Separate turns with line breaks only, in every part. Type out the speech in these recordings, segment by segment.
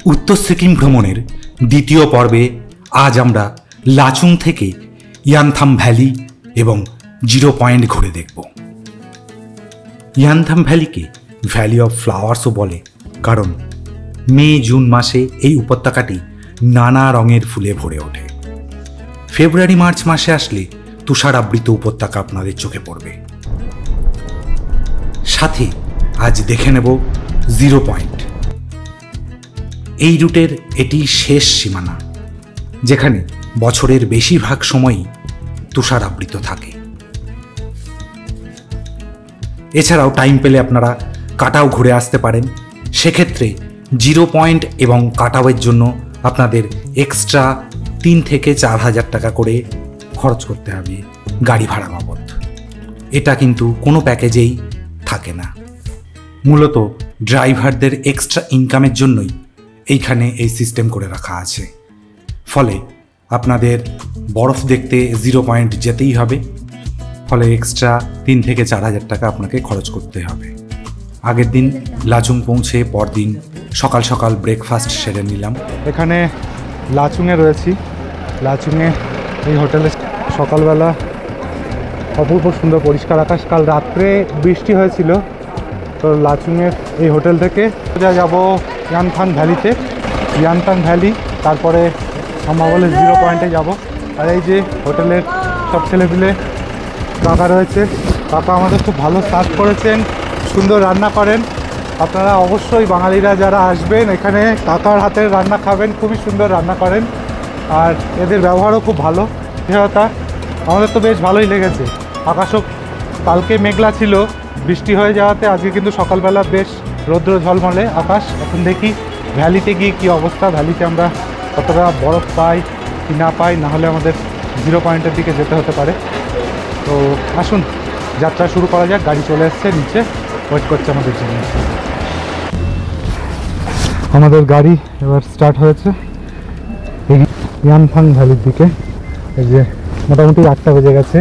উত্তর সিকিম ভ্রমণের দ্বিতীয় পর্বে আজ আমরা লাচুং থেকে ইয়ানথাম ভ্যালি এবং 0 পয়েন্ট ঘুরে দেখব। ইয়ানথাম ভ্যালিকে ভ্যালি অফ ফ্লাওয়ার্সও বলে, কারণ মে জুন মাসে এই উপত্যকাটি নানা রঙের ফুলে ভরে ওঠে। ফেব্রুয়ারি মার্চ মাসে আসলে তুষারাবৃত উপত্যকা আপনাদের চোখে পড়বে। সাথে আজ দেখে নেব 0 পয়েন্ট। এই রুটের এটি শেষ সীমানা, যেখানে বছরের বেশিরভাগ সময়ই তুষারাবৃত থাকে। এছাড়াও টাইম পেলে আপনারা কাটাও ঘুরে আসতে পারেন। সেক্ষেত্রে 0 পয়েন্ট এবং কাটাওয়ের জন্য আপনাদের এক্সট্রা 3 থেকে 4,000 টাকা করে খরচ করতে হবে গাড়ি ভাড়া বাবদ। এটা কিন্তু কোনো প্যাকেজেই থাকে না, মূলত ড্রাইভারদের এক্সট্রা ইনকামের জন্যই এইখানে এই সিস্টেম করে রাখা আছে। ফলে আপনাদের বরফ দেখতে 0 পয়েন্ট যেতেই হবে, ফলে এক্সট্রা 3 থেকে 4,000 টাকা আপনাকে খরচ করতে হবে। আগের দিন লাচুং পৌঁছে পরদিন সকাল সকাল ব্রেকফাস্ট সেরে নিলাম।
এখানে লাচুংয়ে রয়েছি। লাচুংয়ে এই হোটেলে সকালবেলা অপূর্ব সুন্দর পরিষ্কার আকাশ। কাল রাত্রে বৃষ্টি হয়েছিল। তো লাচুংয়ের এই হোটেল থেকে যাব ইয়ানথাং ভ্যালিতে। ইয়ানথাং ভ্যালি, তারপরে আমরা বলে 0 পয়েন্টে যাব। আর এই যে হোটেলের সব ছেলেপিলে কাকা রয়েছে, কাকা আমাদের খুব ভালো সার্ভ করেছেন, সুন্দর রান্না করেন। আপনারা অবশ্যই বাঙালিরা যারা আসবেন এখানে কাকার হাতের রান্না খাবেন, খুবই সুন্দর রান্না করেন। আর এদের ব্যবহারও খুব ভালো। সেটা আমাদের তো বেশ ভালোই লেগেছে। আকাশও কালকে মেঘলা ছিল, বৃষ্টি হয়ে যাওয়াতে আজকে কিন্তু সকালবেলা বেশ রৌদ্র ঝলমলে আকাশ। এখন দেখি ভ্যালিতে গিয়ে কী অবস্থা, ভ্যালিতে আমরা কতটা বরফ পাই কি না পাই, নাহলে আমাদের 0 পয়েন্টের দিকে যেতে হতে পারে। তো আসুন যাত্রা শুরু করা যাক। গাড়ি চলে এসছে, নিচে ওয়েট করছে আমাদের জন্য। আমাদের গাড়ি এবার স্টার্ট হয়েছে এই ইয়ানথাং ভ্যালির দিকে। এই যে মোটামুটি 8টা বেজে গেছে।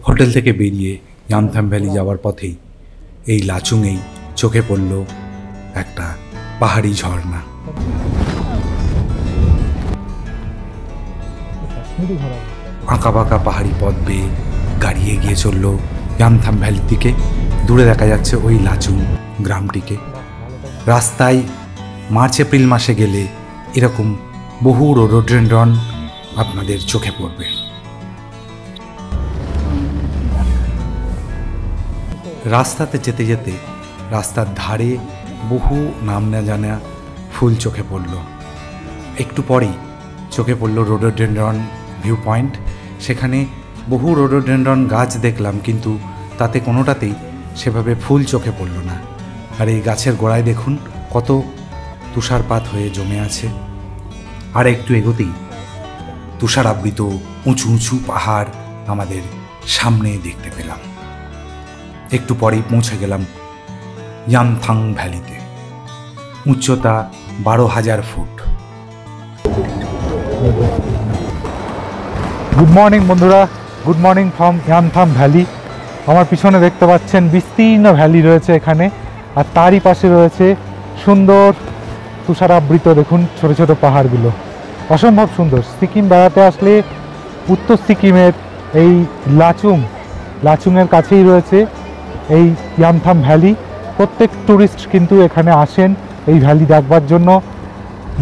হোটেল থেকে বেরিয়ে ইয়ানথাম ভ্যালি যাওয়ার পথেই এই লাচুংয়েই চোখে পড়ল একটা পাহাড়ি ঝর্ণা। আঁকা বাঁকা পাহাড়ি পথ বেয়ে গাড়ি এগিয়ে চলল ইয়ানথাম ভ্যালির দিকে। দূরে দেখা যাচ্ছে ওই লাচুং গ্রামটিকে। রাস্তায় মার্চ এপ্রিল মাসে গেলে এরকম বহু রোডোডেনড্রন আপনাদের চোখে পড়বে। রাস্তাতে যেতে যেতে রাস্তার ধারে বহু নাম না জানা ফুল চোখে পড়ল। একটু পরেই চোখে পড়ল রোডোডেনড্রন ভিউ পয়েন্ট। সেখানে বহু রোডোডেনড্রন গাছ দেখলাম, কিন্তু তাতে কোনোটাতেই সেভাবে ফুল চোখে পড়ল না। আর এই গাছের গোড়ায় দেখুন কত তুষারপাত হয়ে জমে আছে। আর একটু এগোতেই তুষারাবৃত উঁচু উঁচু পাহাড় আমাদের সামনে দেখতে পেলাম। একটু পরেই পৌঁছে গেলাম ইয়ানথাং ভ্যালিতে। উচ্চতা 12,000 ফুট।
গুড মর্নিং বন্ধুরা, গুড মর্নিং ফ্রম ইয়ানথাং ভ্যালি। আমার পিছনে দেখতে পাচ্ছেন বিস্তীর্ণ ভ্যালি রয়েছে এখানে, আর তারই পাশে রয়েছে সুন্দর তুষারাবৃত দেখুন ছোট ছোট পাহাড়গুলো, অসম্ভব সুন্দর। সিকিম বেড়াতে আসলে উত্তর সিকিমের এই লাচুংয়ের কাছেই রয়েছে এই ইয়ানথাং ভ্যালি। প্রত্যেক ট্যুরিস্ট কিন্তু এখানে আসেন এই ভ্যালি দেখবার জন্য।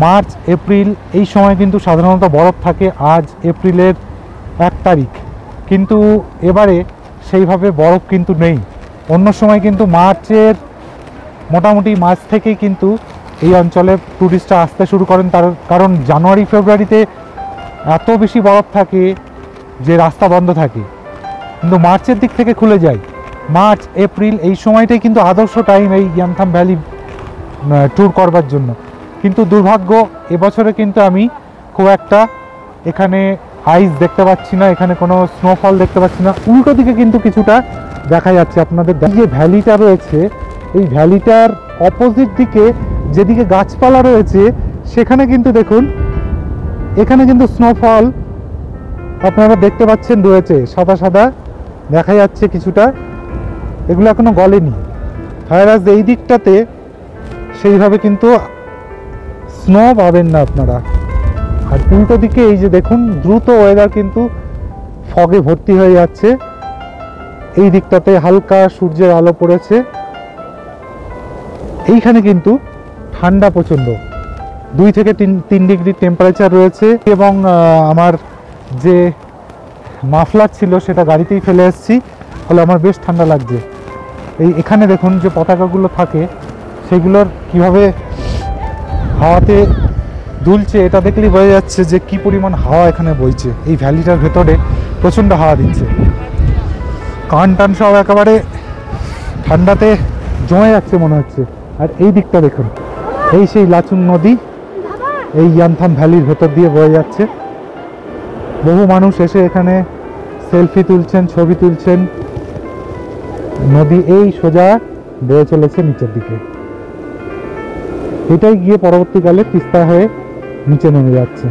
মার্চ এপ্রিল এই সময় কিন্তু সাধারণত বরফ থাকে। আজ এপ্রিলের 1 তারিখ, কিন্তু এবারে সেইভাবে বরফ কিন্তু নেই। অন্য সময় কিন্তু মোটামুটি মার্চ থেকেই কিন্তু এই অঞ্চলে ট্যুরিস্টরা আসতে শুরু করেন। কারণ জানুয়ারি ফেব্রুয়ারিতে এত বেশি বরফ থাকে যে রাস্তা বন্ধ থাকে, কিন্তু মার্চের দিক থেকে খুলে যায়। মার্চ এপ্রিল এই সময়টাই কিন্তু আদর্শ টাইম এই ইয়ানথাং ভ্যালি ট্যুর করবার জন্য। কিন্তু দুর্ভাগ্য এবছরে কিন্তু আমি খুব একটা এখানে আইস দেখতে পাচ্ছি না, এখানে কোনো স্নোফল দেখতে পাচ্ছি না। উল্টো দিকে কিন্তু কিছুটা দেখা যাচ্ছে আপনাদের। যে ভ্যালিটা রয়েছে এই ভ্যালিটার অপোজিট দিকে যেদিকে গাছপালা রয়েছে সেখানে কিন্তু দেখুন এখানে কিন্তু স্নোফল আপনারা দেখতে পাচ্ছেন রয়েছে, সাদা সাদা দেখা যাচ্ছে কিছুটা, এগুলো এখনো গলেনি। হায়ারাজ এই দিকটাতে সেইভাবে কিন্তু স্নো পাবেন না আপনারা। আর উল্টো দিকে এই যে দেখুন, দ্রুত ওয়েদার কিন্তু ফগে ভর্তি হয়ে যাচ্ছে। এই দিকটাতে হালকা সূর্যের আলো পড়েছে। এইখানে কিন্তু ঠান্ডা প্রচণ্ড, 2 থেকে 3 ডিগ্রি টেম্পারেচার রয়েছে। এবং আমার যে মাফলার ছিল সেটা গাড়িতেই ফেলে এসেছি, ফলে আমার বেশ ঠান্ডা লাগছে। এখানে দেখুন যে পতাকাগুলো থাকে সেগুলোর কিভাবে হাওয়াতে দুলছে, এটা দেখলেই বোঝা যাচ্ছে যে কি পরিমাণ হাওয়া এখানে বইছে। এই ভ্যালিটার ভেতরে প্রচণ্ড হাওয়া দিচ্ছে, কান টান সব একেবারে ঠান্ডাতে জমে যাচ্ছে মনে হচ্ছে। আর এই দিকটা দেখুন, এই সেই লাচুং নদী এই ইয়ামথাং ভ্যালির ভেতর দিয়ে বয়ে যাচ্ছে। বহু মানুষ এসে এখানে সেলফি তুলছেন, ছবি তুলছেন। নদী এই সোজা বয়ে চলেছে নিচের দিকে, এটাই গিয়ে পরবর্তীকালে তিস্তা হয়ে নিচে নেমে যাচ্ছে।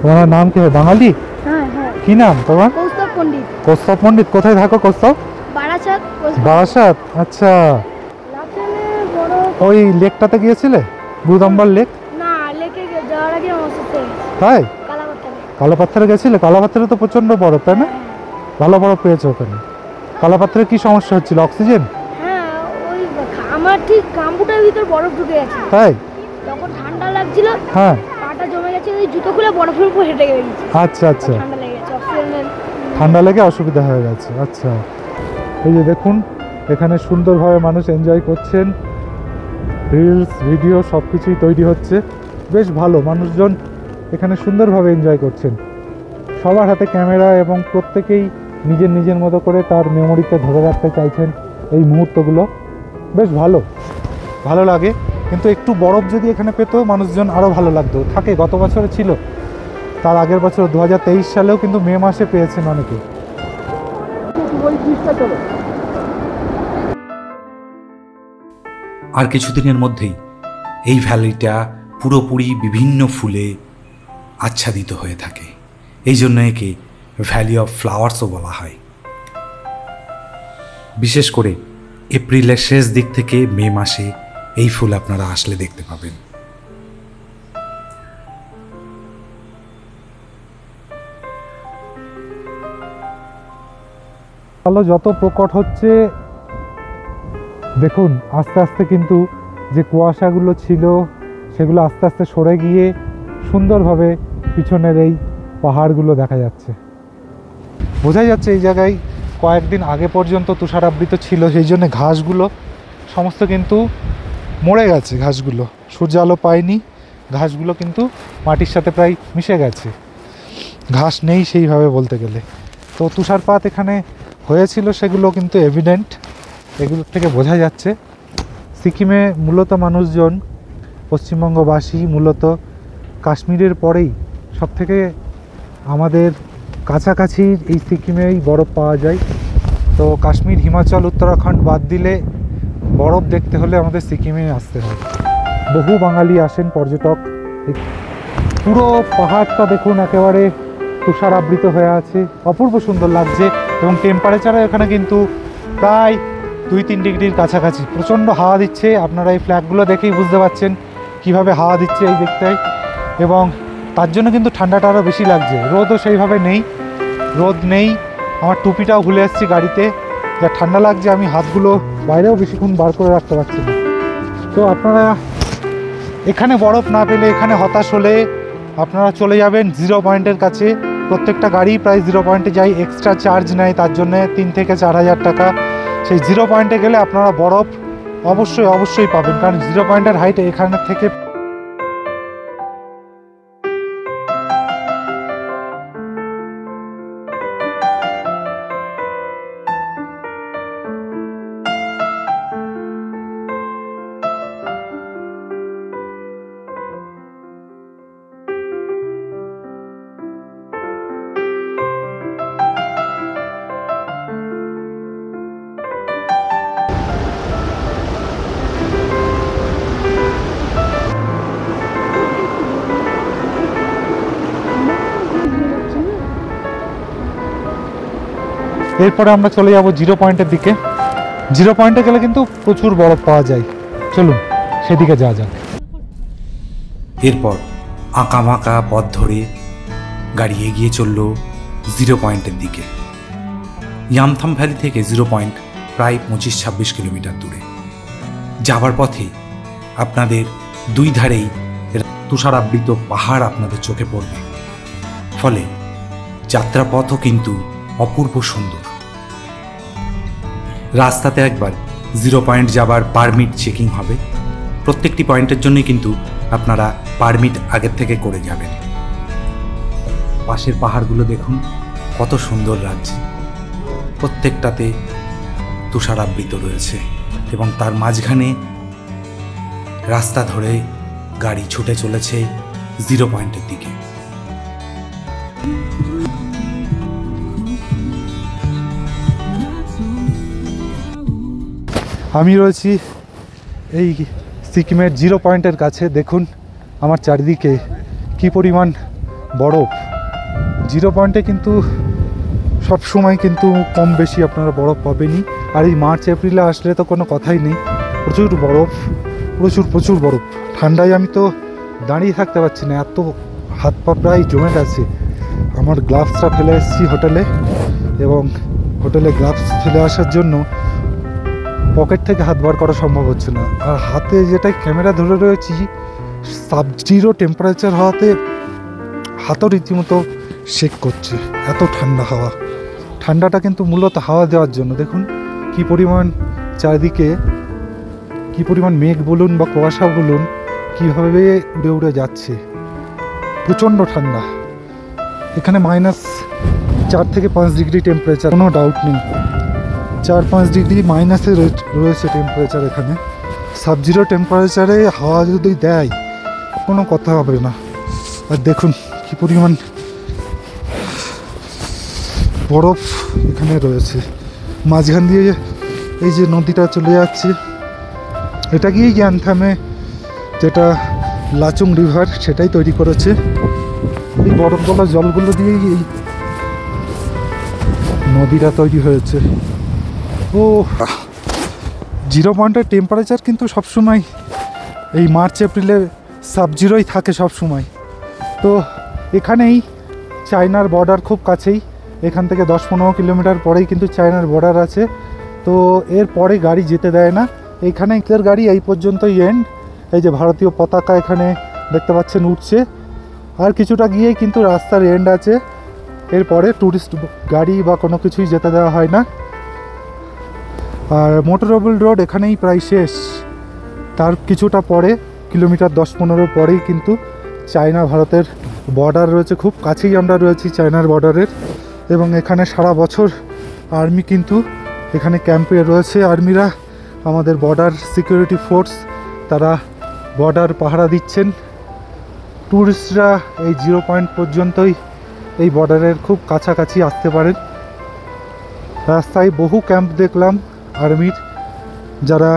তোমার নাম কি? বাঙালি? কি নাম তোমার?
কৌস্তব পণ্ডিত।
কৌস্তব পণ্ডিত। কোথায় থাকো কৌস্তব?
বারাসাত।
বারাসাত, আচ্ছা।
লাচুংয়ে বড়
ওই লেকটাতে গিয়েছিলে, গুরুদম্বার লেক?
না, লেকে যাওয়ার আগে আমার সাথে
তাই?
কালাপাতারে।
কালাপাত্থারে গেছিলে? কালাপাত্থারে তো প্রচন্ড বরফ, তাই না? ভালো বরফ পেয়েছো ওখানে? কালাপাত্থারে কি সমস্যা হচ্ছিল? অক্সিজেন?
হ্যাঁ, ওই আমার ঠিক গাম্বুটার ভিতর বরফ ঢুকে গেছে।
তাই?
তখন ঠান্ডা লাগছিল,
হ্যাঁ,
পাটা জমে গেছে, ওই জুতো খুলে বরফের উপর হেঁটে গেছি।
আচ্ছা আচ্ছা,
ঠান্ডা লেগে গেছে, অক্সিজেনের
ঠান্ডা লেগে অসুবিধা হয়ে গেছে। আচ্ছা, এই যে দেখুন এখানে সুন্দরভাবে মানুষ এনজয় করছেন, রিলস ভিডিও সব কিছুই তৈরি হচ্ছে। বেশ ভালো, মানুষজন এখানে সুন্দরভাবে এনজয় করছেন। সবার হাতে ক্যামেরা এবং প্রত্যেকেই নিজের নিজের মতো করে তার মেমোরিতে ধরে রাখতে চাইছেন এই মুহূর্তগুলো। বেশ ভালো, ভালো লাগে। কিন্তু একটু বরফ যদি এখানে পেতো মানুষজন আরও ভালো লাগতো। থাকে, গত বছরে ছিল, তার আগের বছর 2023 সালেও কিন্তু মে মাসে পেয়েছেন অনেকে।
আর কিছুদিনের মধ্যেই এই ভ্যালিটা পুরোপুরি বিভিন্ন ফুলে আচ্ছাদিত হয়ে থাকে। এই জন্য একে ভ্যালি অফ ফ্লাওয়ার্সও বলা হয়। বিশেষ করে এপ্রিলের শেষ দিক থেকে মে মাসে এই ফুল আপনারা আসলে দেখতে পাবেন।
আলো যত প্রকট হচ্ছে দেখুন, আস্তে আস্তে কিন্তু যে কুয়াশাগুলো ছিল সেগুলো আস্তে আস্তে সরে গিয়ে সুন্দরভাবে পিছনের এই পাহাড়গুলো দেখা যাচ্ছে। বোঝাই যাচ্ছে এই জায়গায় কয়েকদিন আগে পর্যন্ত তুষারাবৃত ছিল, সেই জন্য ঘাসগুলো সমস্ত কিন্তু মরে গেছে। ঘাসগুলো সূর্য আলো পায়নি, ঘাসগুলো কিন্তু মাটির সাথে প্রায় মিশে গেছে, ঘাস নেই সেইভাবে বলতে গেলে। তো তুষারপাত এখানে হয়েছিল সেগুলো কিন্তু এভিডেন্ট, এগুলোর থেকে বোঝা যাচ্ছে। সিকিমে মূলত মানুষজন, পশ্চিমবঙ্গবাসী মূলত কাশ্মীরের পরেই সবথেকে আমাদের কাছাকাছি এই সিকিমেই বরফ পাওয়া যায়। তো কাশ্মীর, হিমাচল, উত্তরাখণ্ড বাদ দিলে বরফ দেখতে হলে আমাদের সিকিমে আসতে হয়। বহু বাঙালি আসেন পর্যটক। পুরো পাহাড়টা দেখুন একেবারে তুষার আবৃত হয়ে আছে, অপূর্ব সুন্দর লাগছে। এবং টেম্পারেচারও এখানে কিন্তু প্রায় 2-3 ডিগ্রির কাছাকাছি। প্রচণ্ড হাওয়া দিচ্ছে, আপনারা এই ফ্ল্যাগগুলো দেখেই বুঝতে পারছেন কীভাবে হাওয়া দিচ্ছে এই দিকটায়। এবং তার জন্য কিন্তু ঠান্ডাটা আরও বেশি লাগছে। রোদও সেইভাবে নেই, রোদ নেই। আমার টুপিটাও ভুলে এসেছি গাড়িতে, যা ঠান্ডা লাগছে আমি হাতগুলো বাইরেও বেশিক্ষণ বার করে রাখতে পারছি না। তো আপনারা এখানে বরফ না পেলে, এখানে হতাশ হলে আপনারা চলে যাবেন 0 পয়েন্টের কাছে। প্রত্যেকটা গাড়ি প্রায় 0 পয়েন্টে যায়, এক্সট্রা চার্জ নেয় তার জন্য 3 থেকে 4 হাজার টাকা। সেই 0 পয়েন্টে গেলে আপনারা বরফ অবশ্যই পাবেন, কারণ 0 পয়েন্টের হাইট এখানে থেকে এরপরে আমরা চলে যাব জিরো পয়েন্টের দিকে। জিরো পয়েন্টে গেলে কিন্তু প্রচুর বরফ পাওয়া যায়, চলুন সেদিকে যাওয়া যাক।
এরপর আঁকাবাঁকা পথ ধরে গাড়ি এগিয়ে চলল জিরো পয়েন্টের দিকে। ইয়ামথাম ভ্যালি থেকে জিরো পয়েন্ট প্রায় 25-26 কিলোমিটার দূরে। যাবার পথে আপনাদের দুই ধারেই তুষারাবৃত পাহাড় আপনাদের চোখে পড়বে, ফলে যাত্রাপথও কিন্তু অপূর্ব সুন্দর। রাস্তাতে একবার জিরো পয়েন্ট যাবার পারমিট চেকিং হবে। প্রত্যেকটি পয়েন্টের জন্যই কিন্তু আপনারা পারমিট আগের থেকে করে যাবেন। পাশের পাহাড়গুলো দেখুন কত সুন্দর লাগছে, প্রত্যেকটাতে তুষারাবৃত রয়েছে এবং তার মাঝখানে রাস্তা ধরে গাড়ি ছুটে চলেছে জিরো পয়েন্টের দিকে।
আমি রয়েছি এই সিকিমের জিরো পয়েন্টের কাছে। দেখুন আমার চারিদিকে কি পরিমাণ বরফ। জিরো পয়েন্টে কিন্তু সব সময় কিন্তু কম বেশি আপনারা বরফ পাবেনই, আর এই মার্চ এপ্রিলে আসলে তো কোনো কথাই নেই, প্রচুর বরফ, প্রচুর বরফ। ঠান্ডায় আমি তো দাঁড়িয়ে থাকতে পারছি না, এত হাত পা প্রায় জমে গেছে। আমার গ্লাভসটা ফেলে এসেছি হোটেলে, এবং হোটেলে গ্লাভস ফেলে আসার জন্য পকেট থেকে হাত বার করা সম্ভব হচ্ছে না। আর হাতে যেটা ক্যামেরা ধরে রয়েছি, সাব-জিরো টেম্পারেচার হওয়াতে হাতও রীতিমতো শেক করছে, এত ঠান্ডা হাওয়া। ঠান্ডাটা কিন্তু মূলত হাওয়া দেওয়ার জন্য। দেখুন কি পরিমাণ চারিদিকে, কি পরিমাণ মেঘ বলুন বা কুয়াশা বলুন, কীভাবে উড়ে উড়ে যাচ্ছে। প্রচণ্ড ঠান্ডা। এখানে -4 থেকে 5 ডিগ্রি টেম্পারেচার, কোনো ডাউট নেই। 4-5 ডিগ্রি মাইনাসে রয়েছে টেম্পারেচার এখানে। সাব-জিরো টেম্পারেচারে হাওয়া যদি দেয় কোনো কথা হবে না। আর দেখুন কি পরিমাণ বরফ এখানে রয়েছে। মাঝখান দিয়ে এই যে নদীটা চলে যাচ্ছে, এটা গিয়েই ইয়ামথামে, যেটা লাচুং রিভার, সেটাই তৈরি করেছে। এই বরফ গলা জলগুলো দিয়েই এই নদীটা তৈরি হয়েছে। ও জিরো পয়েন্টের টেম্পারেচার কিন্তু সবসময় এই মার্চ এপ্রিলে সাব-জিরোই থাকে সবসময়। তো এখানেই চায়নার বর্ডার খুব কাছেই, এখান থেকে 10-15 কিলোমিটার পরেই কিন্তু চায়নার বর্ডার আছে। তো এর পরে গাড়ি যেতে দেয় না। এইখানে এর গাড়ি এই পর্যন্তই এন্ড। এই যে ভারতীয় পতাকা এখানে দেখতে পাচ্ছেন উঠছে, আর কিছুটা গিয়েই কিন্তু রাস্তার এন্ড আছে। এরপরে ট্যুরিস্ট গাড়ি বা কোনো কিছুই যেতে দেওয়া হয় না। আর মোটরেবল রোড এখানেই প্রায় শেষ। তার কিছুটা পরে, কিলোমিটার 10-15 পরেই কিন্তু চায়না ভারতের বর্ডার রয়েছে। খুব কাছেই আমরা রয়েছি চায়নার বর্ডারের, এবং এখানে সারা বছর আর্মি কিন্তু এখানে ক্যাম্পে রয়েছে। আর্মিরা আমাদের বর্ডার সিকিউরিটি ফোর্স, তারা বর্ডার পাহারা দিচ্ছেন। ট্যুরিস্টরা এই জিরো পয়েন্ট পর্যন্তই এই বর্ডারের খুব কাছাকাছি আসতে পারেন। রাস্তায় বহু ক্যাম্প দেখলাম আর্মির, যারা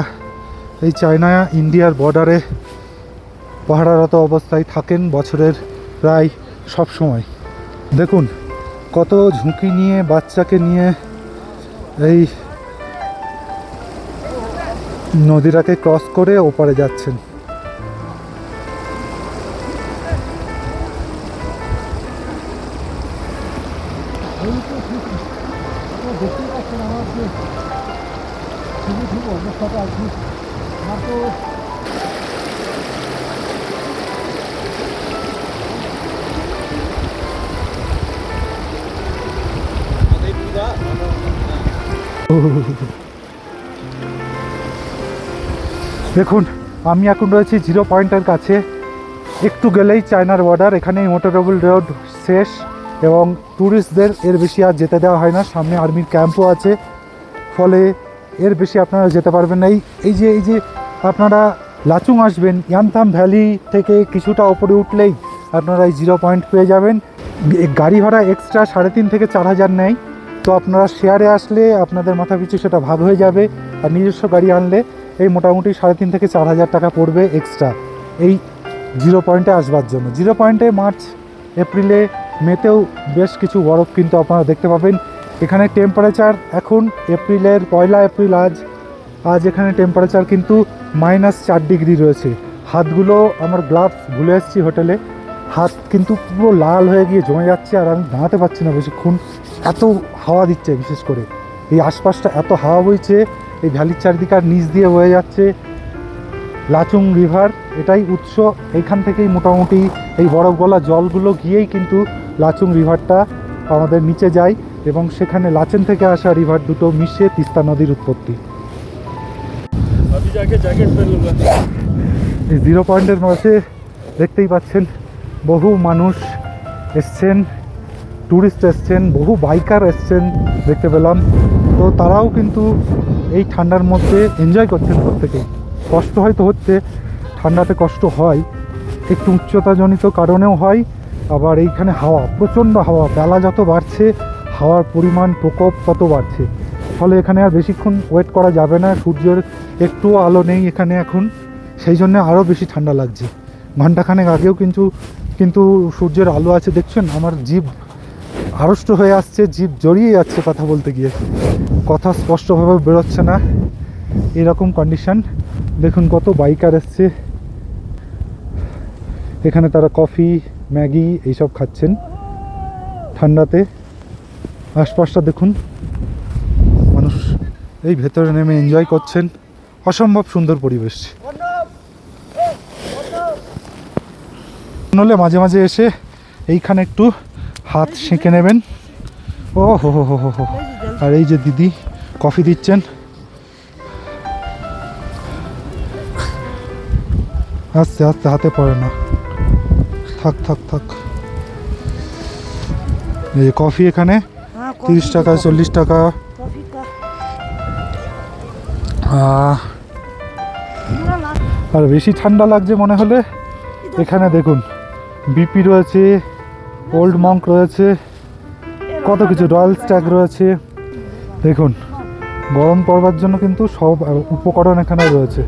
এই চায়না ইন্ডিয়ার বর্ডারে পাহারারত অবস্থায় থাকেন বছরের প্রায় সব সময়। দেখুন কত ঝুঁকি নিয়ে বাচ্চাকে নিয়ে এই নদীটাকে ক্রস করে ওপারে যাচ্ছেন। দেখুন আমি এখন রয়েছি জিরো পয়েন্টের কাছে। একটু গেলেই চায়নার বর্ডার। এখানেই মোটরেবল রোড শেষ, এবং ট্যুরিস্টদের এর বেশি আর যেতে দেওয়া হয় না। সামনে আর্মির ক্যাম্পও আছে, ফলে এর বেশি আপনারা যেতে পারবেন না। এই যে আপনারা লাচুং আসবেন, ইয়ামথাম ভ্যালি থেকে কিছুটা ওপরে উঠলেই আপনারা এই জিরো পয়েন্ট পেয়ে যাবেন। গাড়ি ভাড়া এক্সট্রা 3,500 থেকে 4,000 নেয়। তো আপনারা শেয়ারে আসলে আপনাদের মাথা পিছু সেটা ভাগ হয়ে যাবে, আর নিজস্ব গাড়ি আনলে এই মোটামুটি 3,500 থেকে 4,000 টাকা পড়বে এক্সট্রা এই জিরো পয়েন্টে আসবার জন্য। জিরো পয়েন্টে মার্চ এপ্রিলে মেতেও বেশ কিছু বরফ কিন্তু আপনারা দেখতে পাবেন। এখানে টেম্পারেচার এখন এপ্রিলের 1 এপ্রিল আজ এখানে টেম্পারেচার কিন্তু -4 ডিগ্রি রয়েছে। হাতগুলো আমার গ্লাভস ভুলে এসেছি হোটেলে, হাত কিন্তু পুরো লাল হয়ে গিয়ে জমে যাচ্ছে, আর আমি দাঁড়াতে পারছি না বেশিক্ষণ, এত হাওয়া দিচ্ছে। বিশেষ করে এই আশপাশটা এত হাওয়া বইছে, এই ভ্যালির চারিদিকে আর নিচ দিয়ে বয়ে যাচ্ছে লাচুং রিভার, এটাই উৎস। এইখান থেকেই মোটামুটি এই বরফ গলা জলগুলো গিয়েই কিন্তু লাচুং রিভারটা আমাদের নিচে যায়, এবং সেখানে লাচেন থেকে আসা রিভার দুটো মিশে তিস্তা নদীর উৎপত্তি। এই 0 পয়েন্টের মাঝে দেখতেই পাচ্ছেন বহু মানুষ এসছেন, ট্যুরিস্ট এসছেন, বহু বাইকার এসছেন দেখতে পেলাম। তো তারাও কিন্তু এই ঠান্ডার মধ্যে এনজয় করছেন প্রত্যেকেই। কষ্ট হয়তো হচ্ছে, ঠান্ডাতে কষ্ট হয়, একটু উচ্চতাজনিত কারণেও হয়, আবার এইখানে হাওয়া, প্রচণ্ড হাওয়া, বেলা যত বাড়ছে হাওয়ার পরিমাণ প্রকোপ তত বাড়ছে, ফলে এখানে আর বেশিক্ষণ ওয়েট করা যাবে না। সূর্যের একটুও আলো নেই এখানে এখন, সেই জন্য আরও বেশি ঠান্ডা লাগছে। ঘণ্টাখানেক আগেও কিন্তু সূর্যের আলো আছে, দেখছেন আমার জিভ আড়ষ্ট হয়ে আসছে, জিভ জড়িয়ে যাচ্ছে কথা বলতে গিয়ে, কথা স্পষ্টভাবে বেরোচ্ছে না, এরকম কন্ডিশন। দেখুন কত বাইকার এসছে এখানে, তারা কফি ম্যাগি এইসব খাচ্ছেন ঠান্ডাতে। আশপাশটা দেখুন, মানুষ এই ভেতরে নেমে এনজয় করছেন, অসম্ভব সুন্দর পরিবেশ। হলে মাঝে মাঝে এসে এইখানে একটু হাত সেঁকে নেবেন। ও হো হো হো হো। আর এই যে দিদি কফি দিচ্ছেন, আস্তে আস্তে, হাতে পড়ে না, থাক থাক থাক। এই কফি এখানে 30 টাকা 40 টাকা। আর বেশি ঠান্ডা লাগছে মনে হলে এখানে দেখুন বিপি রয়েছে, ওল্ড মঙ্ক রয়েছে, কত কিছু, রয়্যাল স্ট্যাগ রয়েছে। দেখুন গরম করবার জন্য কিন্তু সব উপকরণ এখানে রয়েছে।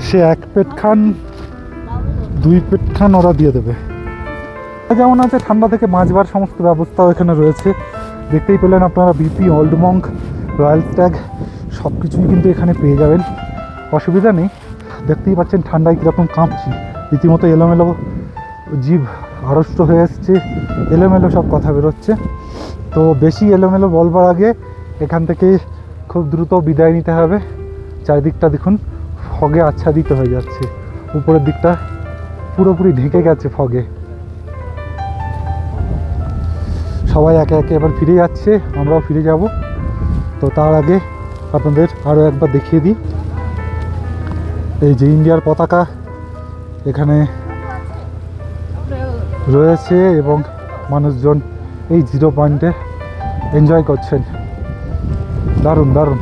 সে 1 পেট খান 2 পেট খান ওরা দিয়ে দেবে। যেমন আছে ঠান্ডা থেকে বাঁচবার সমস্ত ব্যবস্থাও এখানে রয়েছে। দেখতেই পেলেন আপনারা, BP, old Monk, royal stag সব কিছুই কিন্তু এখানে পেয়ে যাবেন, অসুবিধা নেই। দেখতেই পাচ্ছেন ঠান্ডায় কীরকম কাঁপছি, রীতিমতো এলোমেলো, জিভ আড়ষ্ট হয়ে এসছে, এলোমেলো সব কথা বেরোচ্ছে। তো বেশি এলোমেলো বলবার আগে এখান থেকে খুব দ্রুত বিদায় নিতে হবে। চারিদিকটা দেখুন ফগে আচ্ছাদিত হয়ে যাচ্ছে, উপরের দিকটা পুরোপুরি ঢেকে গেছে ফগে। সবাই একে একে এবার ফিরে যাচ্ছে, আমরাও ফিরে যাব। তো তার আগে আপনাদের আরও একবার দেখিয়ে দিই, এই যে ইন্ডিয়ার পতাকা এখানে রয়েছে, এবং মানুষজন এই 0 পয়েন্টে এনজয় করছেন। দারুণ দারুণ।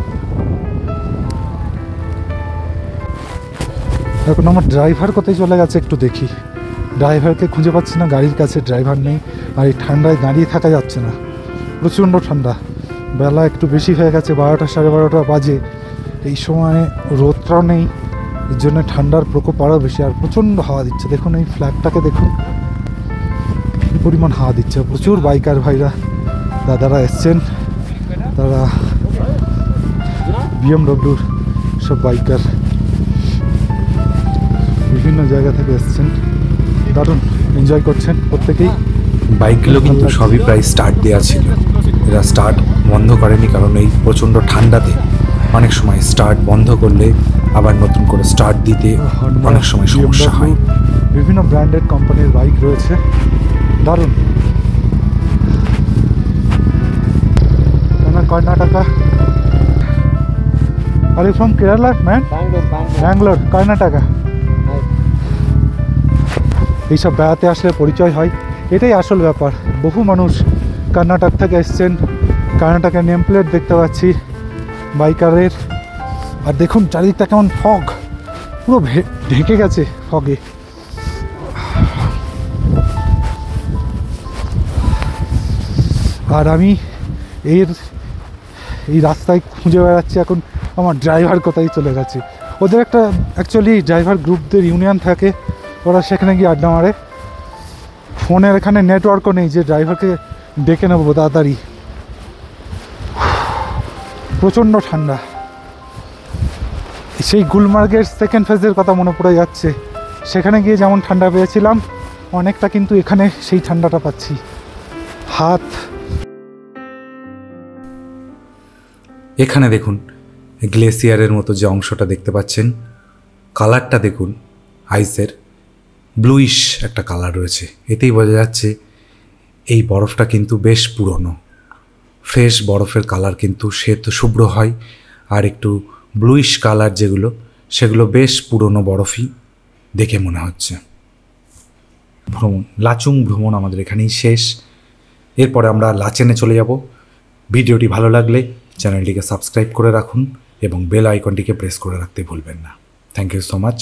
এখন আমার ড্রাইভার কোথায় চলে গেছে একটু দেখি, ড্রাইভারকে খুঁজে পাচ্ছি না, গাড়ির কাছে ড্রাইভার নেই। আর এই ঠান্ডায় দাঁড়িয়ে থাকা যাচ্ছে না, প্রচণ্ড ঠান্ডা, বেলা একটু বেশি হয়ে গেছে, 12টা 12:30 বাজে, এই সময় রোদটাও নেই, এর জন্য ঠান্ডার প্রকোপ আরও বেশি, আর প্রচণ্ড হাওয়া দিচ্ছে। দেখুন এই ফ্ল্যাগটাকে দেখুন কী পরিমাণ হাওয়া দিচ্ছে। প্রচুর বাইকার ভাইরা দাদারা এসছেন, তারা বিএমডব্লিউর সব বাইকার বিভিন্ন জায়গা থেকে এসছেন, দারুণ এনজয় করছেন প্রত্যেকেই।
বাইকগুলো কিন্তু সবই প্রায় স্টার্ট দেওয়া ছিল, এরা স্টার্ট বন্ধ করেনি, কারণ এই প্রচণ্ড ঠান্ডাতে অনেক সময় স্টার্ট বন্ধ করলে আবার নতুন করে স্টার্ট দিতে অনেক সময় সমস্যা হয়।
বিভিন্ন ব্র্যান্ডেড কোম্পানির বাইক রয়েছে, দারুণ। Karnataka. Are you from Kerala man? Bangalore, Karnataka. এইসব বেড়াতে আসলে পরিচয় হয়, এটাই আসল ব্যাপার। বহু মানুষ কর্ণাটক থেকে এসছেন, কর্ণাটকের নেম প্লেট দেখতে পাচ্ছি বাইকারের। আর দেখুন চারিদিকটা কেমন ফগ, পুরো ঢেকে গেছে ফগে। আর আমি এই রাস্তায় খুঁজে বেড়াচ্ছি এখন আমার ড্রাইভার কোথায় চলে গেছে। ওদের একটা অ্যাকচুয়ালি ড্রাইভার গ্রুপদের ইউনিয়ন থাকে, ওরা সেখানে গিয়ে আড্ডা মারে। ফোনের এখানে নেটওয়ার্কও নেই যে ড্রাইভারকে ডেকে নেবো তাড়াতাড়ি। প্রচণ্ড ঠান্ডা। সেই গুলমার্গের সেকেন্ড ফেজের কথা মনে পড়ে যাচ্ছে, সেখানে গিয়ে যেমন ঠান্ডা পেয়েছিলাম অনেকটা কিন্তু এখানে সেই ঠান্ডাটা পাচ্ছি। হাত
এখানে দেখুন গ্লেসিয়ারের মতো যে অংশটা দেখতে পাচ্ছেন, কালারটা দেখুন আইসের ব্লুইশ একটা কালার রয়েছে। এতেই বোঝা যাচ্ছে এই বরফটা কিন্তু বেশ পুরনো। ফ্রেশ বরফের কালার কিন্তু শ্বেত শুভ্র হয়, আর একটু ব্লুইশ কালার যেগুলো সেগুলো বেশ পুরনো বরফই দেখে মনে হচ্ছে। লাচুং ভ্রমণ আমাদের এখানেই শেষ। এরপরে আমরা লাচেনে চলে যাব। ভিডিওটি ভালো লাগলে চ্যানেলটিকে সাবস্ক্রাইব করে রাখুন এবং বেল আইকনটিকে প্রেস করে রাখতে ভুলবেন না। Thank you so much.